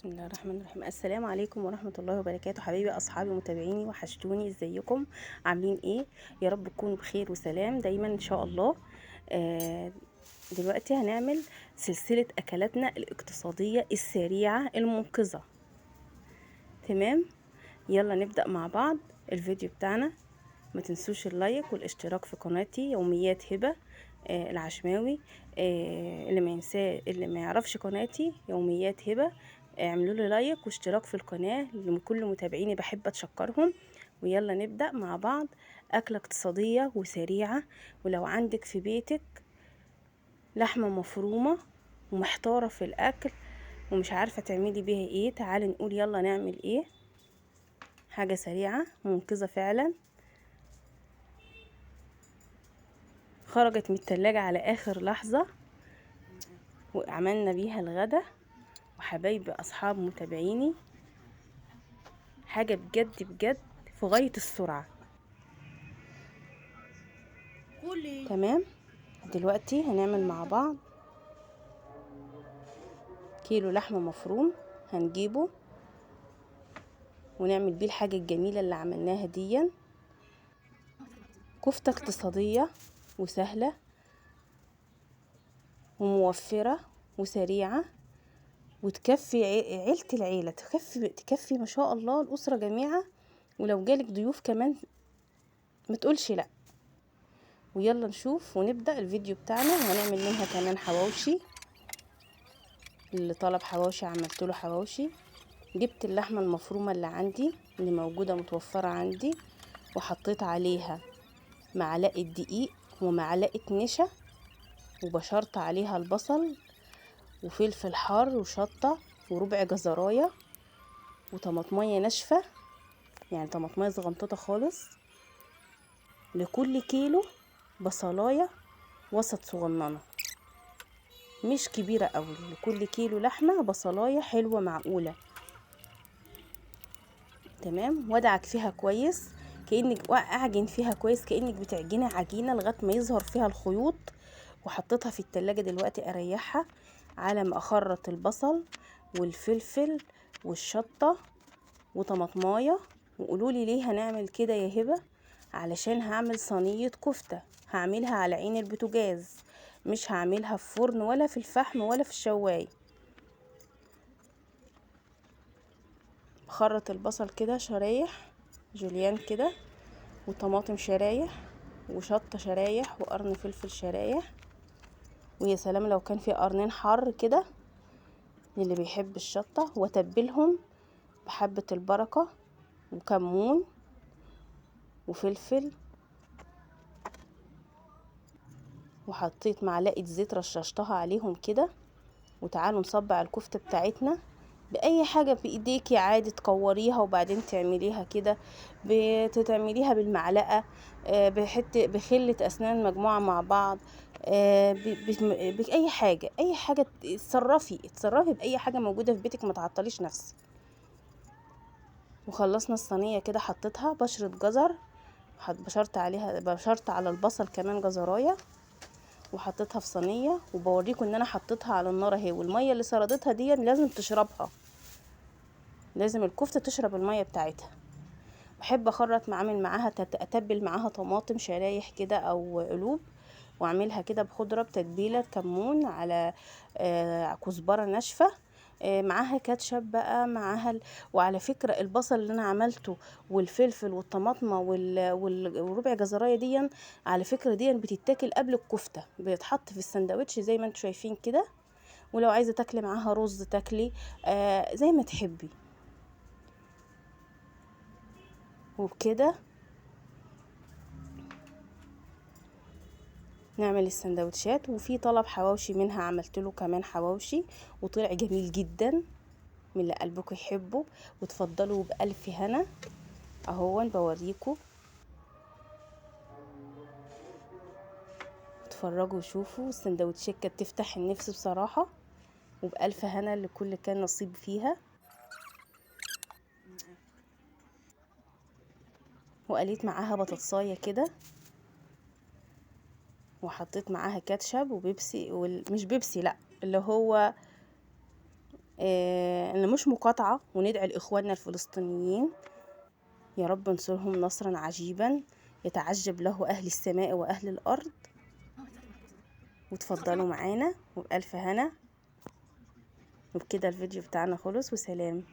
بسم الله الرحمن الرحيم. السلام عليكم ورحمة الله وبركاته. حبايبي أصحابي متابعيني وحشتوني، ازيكم؟ عاملين ايه؟ يا رب تكونوا بخير وسلام دايما ان شاء الله. آه دلوقتي هنعمل سلسلة أكلاتنا الاقتصادية السريعة المنقذة. تمام، يلا نبدأ مع بعض الفيديو بتاعنا. ما تنسوش اللايك والاشتراك في قناتي يوميات هبة العشماوي. اللي ما يعرفش قناتي يوميات هبة، اعملوا لي لايك واشتراك في القناة لكل متابعيني، بحب اتشكرهم. ويلا نبدأ مع بعض أكلة اقتصادية وسريعة. ولو عندك في بيتك لحمة مفرومة ومحتارة في الأكل ومش عارفة تعملي بيها ايه، تعالي نقول يلا نعمل ايه. حاجة سريعة منقذة فعلا، خرجت من التلاجة على آخر لحظة وعملنا بيها الغدا. وحبايبي أصحاب متابعيني، حاجة بجد بجد في غاية السرعة. تمام، دلوقتي هنعمل مع بعض كيلو لحمة مفروم. هنجيبه ونعمل بيه الحاجة الجميلة اللي عملناها دي. كفتة اقتصادية وسهلة وموفرة وسريعة، وتكفي عيلة العيلة، تكفي ما شاء الله الأسرة جميعا، ولو جالك ضيوف كمان ما تقولش لا. ويلا نشوف ونبدأ الفيديو بتاعنا. وهنعمل منها كمان حواوشي، اللي طلب حواوشي عملت له حواوشي. جبت اللحمة المفرومة اللي عندي اللي موجودة متوفرة عندي، وحطيت عليها معلقة دقيق ومعلقة نشا، وبشرت عليها البصل وفلفل حار وشطة وربع جزراية وطماطمية ناشفة، يعني طماطمية صغنططة خالص. لكل كيلو بصلاية وسط صغننة، مش كبيرة قوي. لكل كيلو لحمة بصلاية حلوة معقولة. تمام، وادعك فيها كويس، كأنك اعجن فيها كويس، كأنك بتعجني عجينة لغاية ما يظهر فيها الخيوط. وحطيتها في التلاجة دلوقتي اريحها على ما اخرط البصل والفلفل والشطة وطماطمايه. وقولولي ليه هنعمل كده يا هبة؟ علشان هعمل صينية كفتة، هعملها على عين البوتاجاز، مش هعملها في فرن ولا في الفحم ولا في الشواية. بخرط البصل كده شرايح جوليان كده، وطماطم شرايح، وشطة شرايح، وقرن فلفل شرايح. ويا سلام لو كان في قرنين حر كده اللي بيحب الشطة. واتبلهم بحبة البركة وكمون وفلفل، وحطيت معلقة زيت رششتها عليهم كده. وتعالوا نصبع الكفتة بتاعتنا بأي حاجة بإيديكي عادي، تكوريها وبعدين تعمليها كده، بتعمليها بالمعلقة، بخلة أسنان مجموعة مع بعض، بأي حاجة، أي حاجة. اتصرفي بأي حاجة موجودة في بيتك، ما تعطليش نفسك. وخلصنا الصينية كده، حطيتها بشرة جزر، بشرت على البصل كمان جزرايه، وحطيتها في صينيه. وبوريكم ان انا حطيتها على النار اهي، والميه اللي سردتها دي لازم تشربها، لازم الكفته تشرب الميه بتاعتها. بحب اخرط اعمل معاها اتبل معاها طماطم شرايح كده او قلوب، واعملها كده بخضره بتتبيله كمون على كزبره ناشفه، معاها كاتشب بقى معاها وعلى فكره البصل اللي انا عملته والفلفل والطماطمه والربع جزرايه دي، على فكره دي بتتاكل قبل الكفته، بيتحط في السندوتش زي ما انتم شايفين كده. ولو عايزه تاكلي معاها رز تاكلي زي ما تحبي. وبكده نعمل السندوتشات. وفي طلب حواوشي منها، عملت له كمان حواوشي وطلع جميل جدا من اللي قلبكم يحبه. وتفضلوا بألف هنا. اهو بوريكم، اتفرجوا وشوفوا السندوتشات، كانت تفتح النفس بصراحة. وبألف هنا لكل كان نصيب فيها. وقليت معاها بطاطساية كده، وحطيت معاها كاتشب وبيبسي مش بيبسي، لا، اللي هو ان مش مقاطعة، وندعي لإخواننا الفلسطينيين يا رب انصرهم نصرا عجيبا يتعجب له أهل السماء وأهل الأرض. وتفضلوا معانا وبألف هنا. وبكده الفيديو بتاعنا خلص، وسلام.